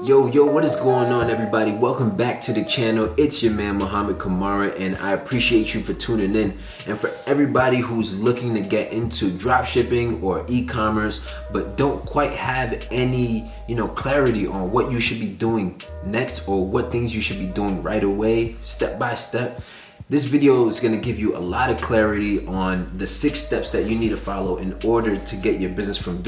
Yo, what is going on, everybody? Welcome back to the channel. It's your man Mohamed Camara, and I appreciate you for tuning in. And for everybody who's looking to get into dropshipping or e-commerce but don't quite have any clarity on what you should be doing next or what things you should be doing right away, step by step, this video is going to give you a lot of clarity on the 6 steps that you need to follow in order to get your business from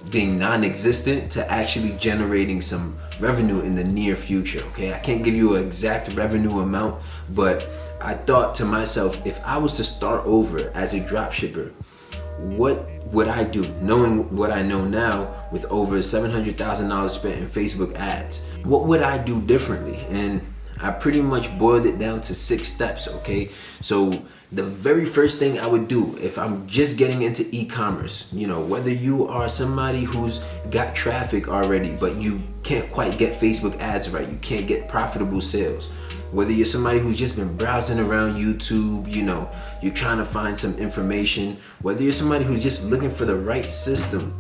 being non-existent to actually generating some revenue in the near future. Okay, I can't give you an exact revenue amount, but I thought to myself, if I was to start over as a dropshipper, what would I do, knowing what I know now with over $700,000 spent in Facebook ads? What would I do differently? And I pretty much boiled it down to 6 steps. Okay, so the very first thing I would do if I'm just getting into e-commerce, whether you are somebody who's got traffic already but you can't quite get Facebook ads right, you can't get profitable sales, whether you're somebody who's just been browsing around YouTube, you're trying to find some information, whether you're somebody who's just looking for the right system,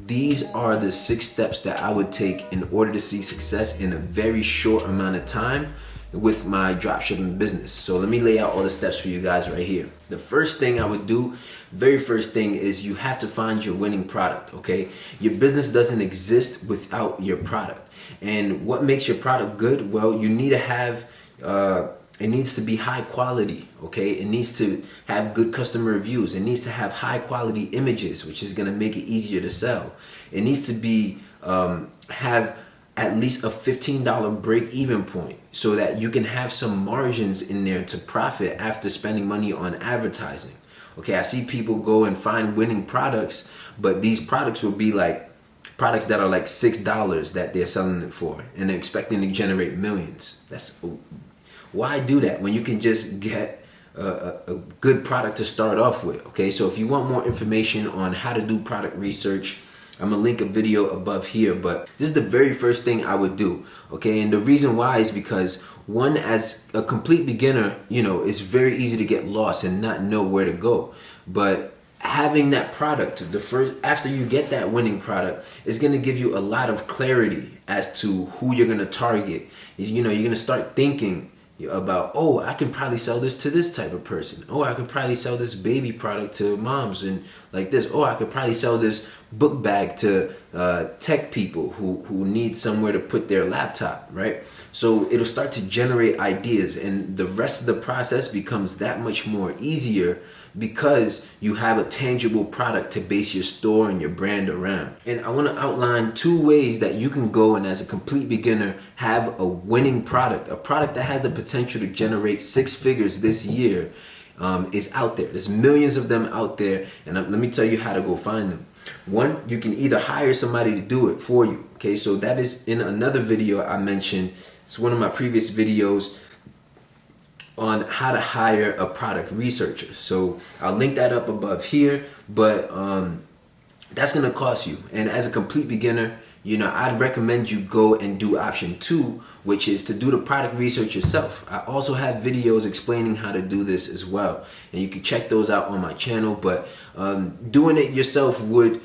these are the 6 steps that I would take in order to see success in a very short amount of time with my dropshipping business. So let me lay out all the steps for you guys right here. The first thing I would do, very first thing, is you have to find your winning product. Okay, your business doesn't exist without your product. And what makes your product good? Well, you need to have it needs to be high quality. Okay, it needs to have good customer reviews. It needs to have high quality images, which is going to make it easier to sell. It needs to be have at least a $15 break-even point so that you can have some margins in there to profit after spending money on advertising. Okay, I see people go and find winning products, but these products will be like products that are like $6 that they're selling it for, and they're expecting to generate millions. Why do that when you can just get a good product to start off with? Okay, so if you want more information on how to do product research, I'm gonna link a video above here, but this is the very first thing I would do. Okay, and the reason why is because, one, as a complete beginner, it's very easy to get lost and not know where to go. But having that product, after you get that winning product, is gonna give you a lot of clarity as to who you're gonna target. You're gonna start thinking about, oh, I can probably sell this to this type of person. Oh, I could probably sell this baby product to moms and like this. Oh, I could probably sell this book bag to tech people who need somewhere to put their laptop, right? So it'll start to generate ideas, and the rest of the process becomes that much more easier because you have a tangible product to base your store and your brand around. And I want to outline 2 ways that you can go and, as a complete beginner, have a winning product, a product that has the potential to generate 6 figures this year. Is out there. There's millions of them out there, and let me tell you how to go find them. 1, you can either hire somebody to do it for you. Okay, so that is in another video I mentioned. It's one of my previous videos on how to hire a product researcher. So I'll link that up above here, but that's gonna cost you. And as a complete beginner, I'd recommend you go and do option 2, which is to do the product research yourself. I also have videos explaining how to do this as well, and you can check those out on my channel. But doing it yourself would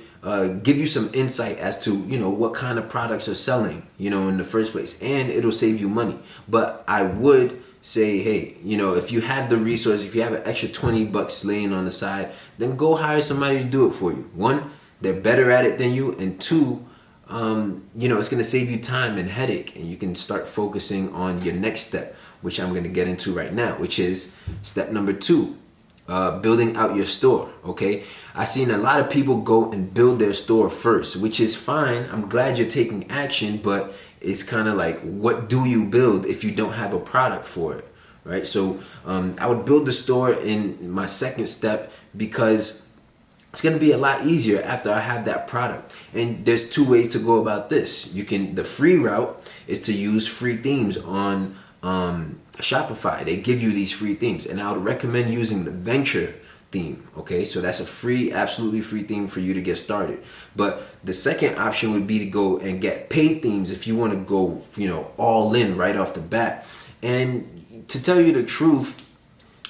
give you some insight as to what kind of products are selling in the first place, and it'll save you money. But I would say, hey, if you have the resource, if you have an extra $20 laying on the side, then go hire somebody to do it for you. 1, they're better at it than you, and 2, it's going to save you time and headache, and you can start focusing on your next step, which I'm going to get into right now, which is step number 2, building out your store. Okay, I've seen a lot of people go and build their store first, which is fine. I'm glad you're taking action, but it's kind of like, what do you build if you don't have a product for it, right? So I would build the store in my second step, because it's going to be a lot easier after I have that product. And there's 2 ways to go about this. The free route is to use free themes on Shopify. They give you these free themes, and I would recommend using the Venture theme. Okay, so that's a absolutely free theme for you to get started. But the second option would be to go and get paid themes if you want to go, all in right off the bat. And to tell you the truth,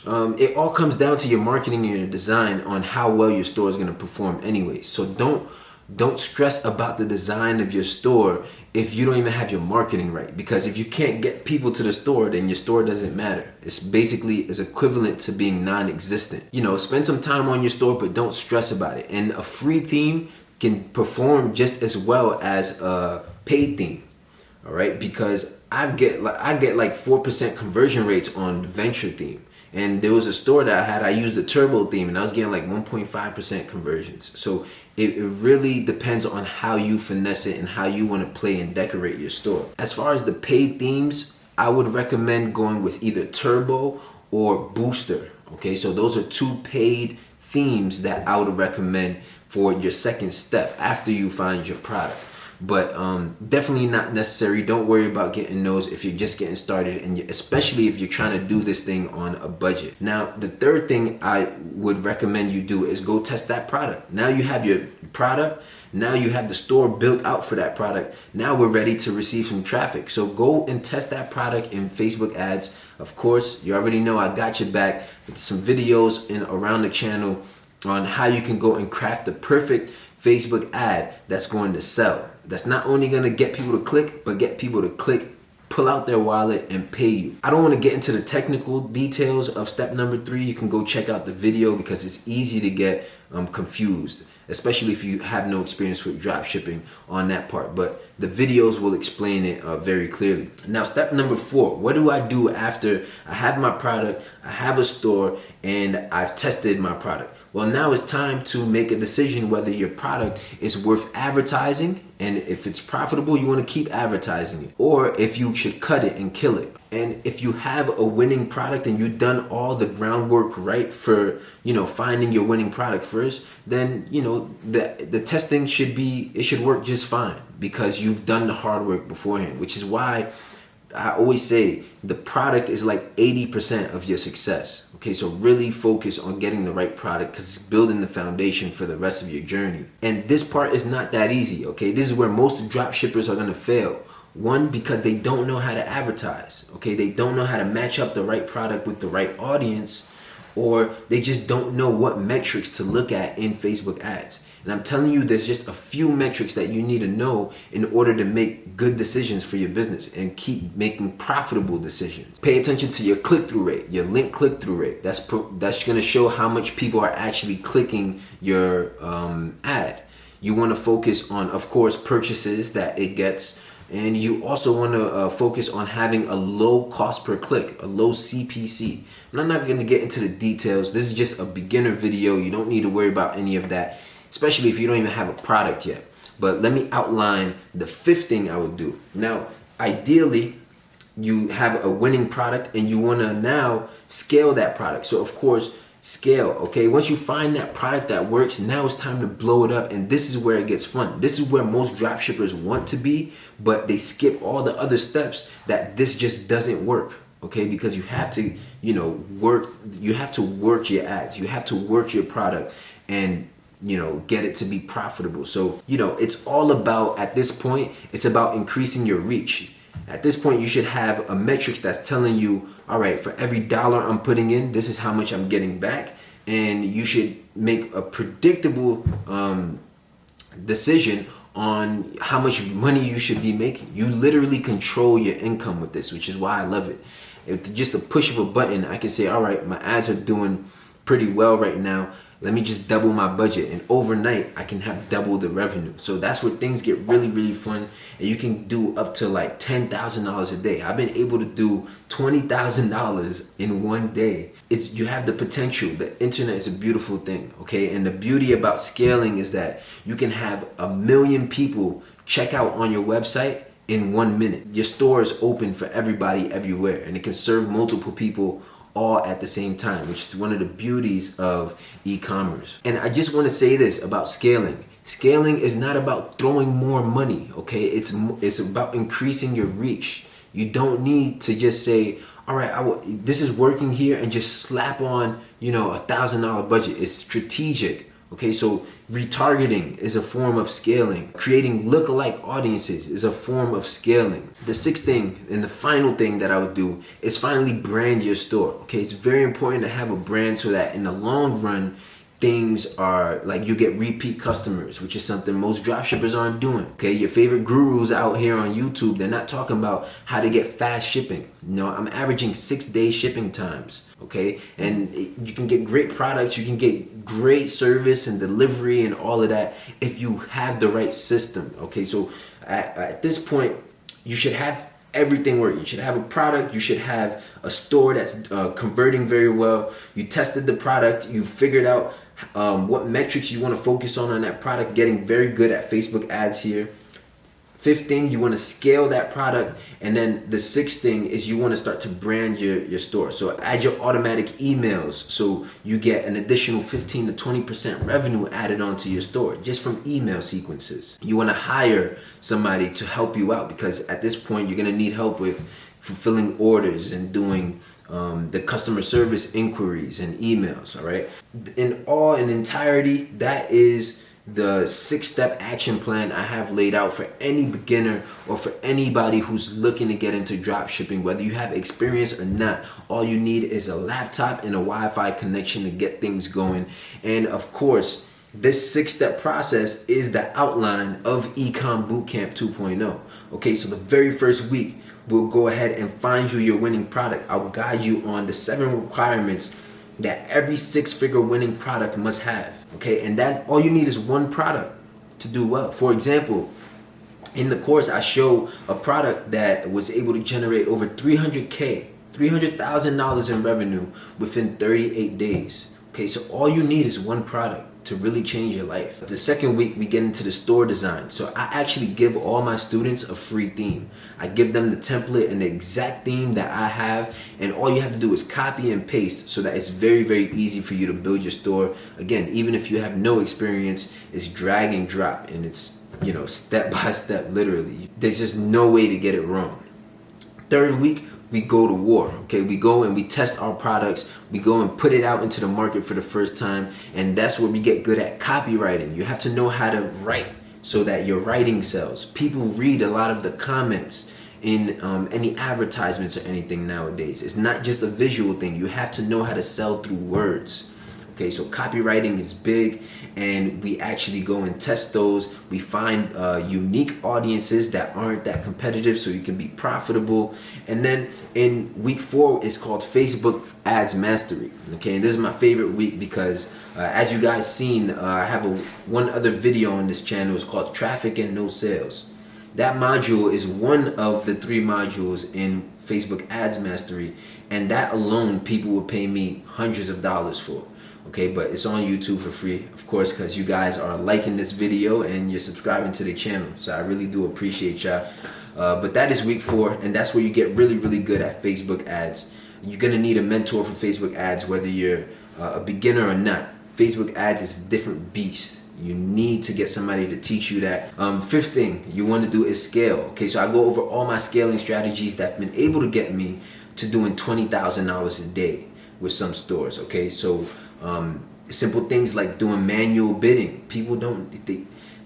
it all comes down to your marketing and your design on how well your store is going to perform anyway. So don't Don't stress about the design of your store if you don't even have your marketing right. Because if you can't get people to the store, then your store doesn't matter. It's basically is equivalent to being non-existent. Spend some time on your store, but don't stress about it. And a free theme can perform just as well as a paid theme. All right, because I get like 4% conversion rates on the venture theme. And there was a store that I used the turbo theme, and I was getting like 1.5% conversions. So it really depends on how you finesse it and how you want to play and decorate your store. As far as the paid themes, I would recommend going with either turbo or booster. Okay, so those are two paid themes that I would recommend for your second step after you find your product. But definitely not necessary. Don't worry about getting those if you're just getting started, and especially if you're trying to do this thing on a budget. Now, the third thing I would recommend you do is go test that product. Now you have your product. Now you have the store built out for that product. Now we're ready to receive some traffic. So go and test that product in Facebook ads. Of course, you already know I got your back with some videos around the channel on how you can go and craft the perfect Facebook ad that's going to sell. That's not only going to get people to click, but get people to click, pull out their wallet, and pay you. I don't want to get into the technical details of step number 3. You can go check out the video because it's easy to get confused, especially if you have no experience with drop shipping on that part. But the videos will explain it very clearly. Now, step number 4, what do I do after I have my product, I have a store, and I've tested my product? Well, now it's time to make a decision whether your product is worth advertising, and if it's profitable, you want to keep advertising it, or if you should cut it and kill it. And if you have a winning product and you've done all the groundwork right for, finding your winning product first, then, the testing should work just fine because you've done the hard work beforehand, which is why I always say the product is like 80% of your success. Okay, so really focus on getting the right product because it's building the foundation for the rest of your journey. And this part is not that easy, okay? This is where most drop shippers are gonna fail. One, because they don't know how to advertise, okay? They don't know how to match up the right product with the right audience, or they just don't know what metrics to look at in Facebook ads. And I'm telling you, there's just a few metrics that you need to know in order to make good decisions for your business and keep making profitable decisions. Pay attention to your click-through rate, your link click-through rate. That's going to show how much people are actually clicking your ad. You want to focus on, of course, purchases that it gets. And you also want to focus on having a low cost per click, a low CPC. And I'm not going to get into the details. This is just a beginner video. You don't need to worry about any of that, especially if you don't even have a product yet. But let me outline the 5th thing I would do. Now, ideally, you have a winning product and you want to now scale that product. So, of course, scale, okay? Once you find that product that works, now it's time to blow it up, and this is where it gets fun. This is where most dropshippers want to be, but they skip all the other steps that this just doesn't work, okay? Because you have to, work your ads. You have to work your product and get it to be profitable. So, it's all about, at this point, it's about increasing your reach. At this point, you should have a metric that's telling you, all right, for every dollar I'm putting in, this is how much I'm getting back. And you should make a predictable decision on how much money you should be making. You literally control your income with this, which is why I love it. It's just a push of a button. I can say, all right, my ads are doing pretty well right now. Let me just double my budget, and overnight I can have double the revenue. So that's where things get really, really fun, and you can do up to like $10,000 a day. I've been able to do $20,000 in one day. You have the potential. The internet is a beautiful thing, okay? And the beauty about scaling is that you can have 1 million people check out on your website in 1 minute. Your store is open for everybody everywhere, and it can serve multiple people all at the same time, which is one of the beauties of e-commerce. And I just want to say this about scaling. Scaling is not about throwing more money, okay? It's about increasing your reach. You don't need to just say, all right, this is working here, and just slap on, $1,000 budget. It's strategic. Okay, so retargeting is a form of scaling. Creating lookalike audiences is a form of scaling. The 6th thing and the final thing that I would do is finally brand your store. Okay, it's very important to have a brand so that in the long run, things are like you get repeat customers, which is something most dropshippers aren't doing. Okay, your favorite gurus out here on YouTube, they're not talking about how to get fast shipping. I'm averaging 6-day shipping times. Okay, and you can get great products, you can get great service and delivery and all of that if you have the right system. Okay, so at this point, you should have everything working. You should have a product, you should have a store that's converting very well. You tested the product, you figured out what metrics you want to focus on that product, getting very good at Facebook ads here. 5th thing, you want to scale that product. And then the 6th thing is you want to start to brand your store. So add your automatic emails so you get an additional 15 to 20% revenue added onto your store just from email sequences. You want to hire somebody to help you out, because at this point you're going to need help with fulfilling orders and doing the customer service inquiries and emails. All right, in entirety, that is the 6-step action plan I have laid out for any beginner or for anybody who's looking to get into drop shipping. Whether you have experience or not, all you need is a laptop and a Wi-Fi connection to get things going. And of course, this 6-step process is the outline of Ecom Bootcamp 2.0. Okay, so the very first week, we'll go ahead and find you your winning product. I'll guide you on the 7 requirements that every 6-figure winning product must have. Okay, and that all you need is one product to do well. For example, in the course, I show a product that was able to generate over $300,000 in revenue within 38 days. Okay, so all you need is one product to really change your life. The second week, we get into the store design. So I actually give all my students a free theme. I give them the template and the exact theme that I have, and all you have to do is copy and paste so that it's very, very easy for you to build your store. Again, even if you have no experience, it's drag and drop, and it's, step by step, literally. There's just no way to get it wrong. Third week, we go to war. Okay, we go and we test our products. We go and put it out into the market for the first time, and that's where we get good at copywriting. You have to know how to write so that your writing sells. People read a lot of the comments in any advertisements or anything nowadays. It's not just a visual thing. You have to know how to sell through words. Okay, so copywriting is big, and we actually go and test those. We find unique audiences that aren't that competitive so you can be profitable. And then in week 4, it's called Facebook Ads Mastery. Okay, and this is my favorite week because as you guys seen, I have one other video on this channel. It's called Traffic and No Sales. That module is one of the 3 modules in Facebook Ads Mastery, and that alone people will pay me hundreds of dollars for. Okay, but it's on YouTube for free, of course, because you guys are liking this video and you're subscribing to the channel. So I really do appreciate y'all. But that is week 4, and that's where you get really, really good at Facebook ads. You're gonna need a mentor for Facebook ads, whether you're a beginner or not. Facebook ads is a different beast. You need to get somebody to teach you that. 5th thing you want to do is scale. Okay, so I go over all my scaling strategies that have been able to get me to doing $20,000 a day with some stores. Okay, so simple things like doing manual bidding. People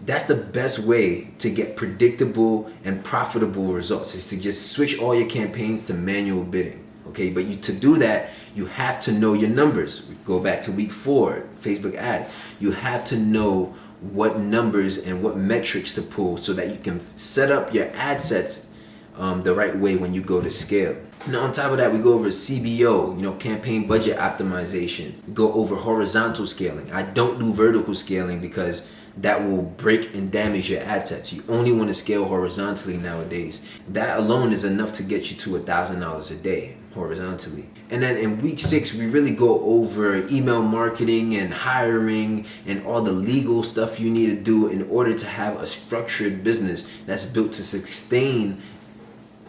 that's the best way to get predictable and profitable results, is to just switch all your campaigns to manual bidding. Okay, but to do that, you have to know your numbers. We go back to week 4, Facebook ads. You have to know what numbers and what metrics to pull so that you can set up your ad sets the right way when you go to scale. Now on top of that, we go over CBO, campaign budget optimization. We go over horizontal scaling. I don't do vertical scaling because that will break and damage your ad sets. You only want to scale horizontally nowadays. That alone is enough to get you to $1,000 a day horizontally. And then in week 6, we really go over email marketing and hiring and all the legal stuff you need to do in order to have a structured business that's built to sustain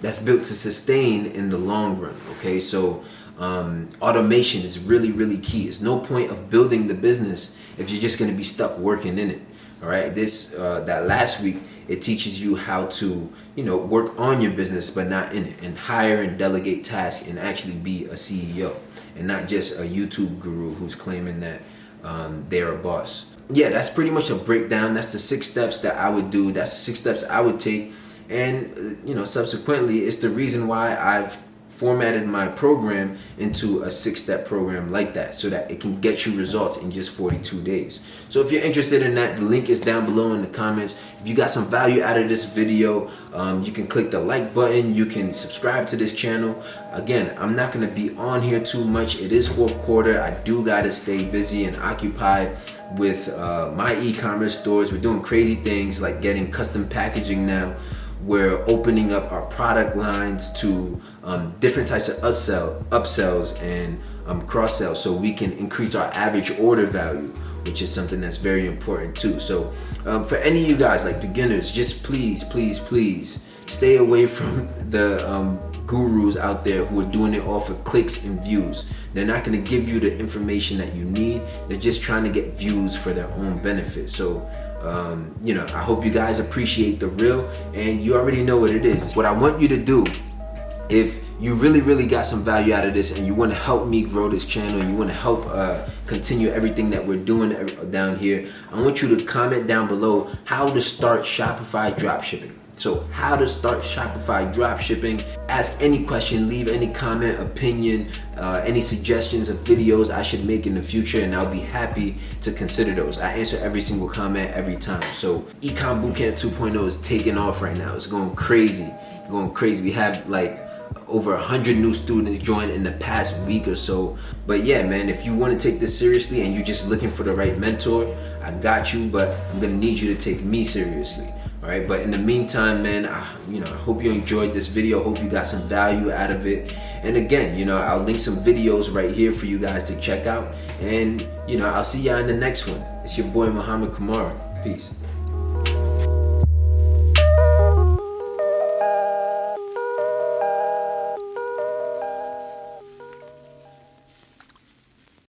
in the long run. Okay, so automation is really, really key. There's no point of building the business if you're just going to be stuck working in it. All right, that last week, it teaches you how to work on your business but not in it, and hire and delegate tasks and actually be a CEO and not just a YouTube guru who's claiming that they're a boss. Yeah, that's pretty much a breakdown. That's the 6 steps that I would do. That's the 6 steps I would take. And subsequently, it's the reason why I've formatted my program into a 6-step program like that, so that it can get you results in just 42 days. So if you're interested in that, the link is down below in the comments. If you got some value out of this video, you can click the like button. You can subscribe to this channel. Again, I'm not going to be on here too much. It is fourth quarter. I do got to stay busy and occupied with my e-commerce stores. We're doing crazy things like getting custom packaging now. We're opening up our product lines to different types of upsells and cross-sells, so we can increase our average order value, which is something that's very important too. So for any of you guys, like beginners, just please stay away from the gurus out there who are doing it all for clicks and views. They're not going to give you the information that you need. They're just trying to get views for their own benefit. So I hope you guys appreciate the real, and you already know what it is. What I want you to do, if you really got some value out of this and you want to help me grow this channel and you want to help continue everything that we're doing down here, I want you to comment down below how to start Shopify dropshipping. So how to start Shopify dropshipping. Ask any question, leave any comment, opinion, any suggestions of videos I should make in the future, and I'll be happy to consider those. I answer every single comment every time. So Ecom Bootcamp 2.0 is taking off right now. It's going crazy. We have like over 100 new students join in the past week or so. But yeah, man, if you want to take this seriously and you're just looking for the right mentor, I got you, but I'm gonna need you to take me seriously. All right, but in the meantime, man, I hope you enjoyed this video. Hope you got some value out of it. And again, I'll link some videos right here for you guys to check out. And I'll see y'all in the next one. It's your boy Mohamed Camara. Peace.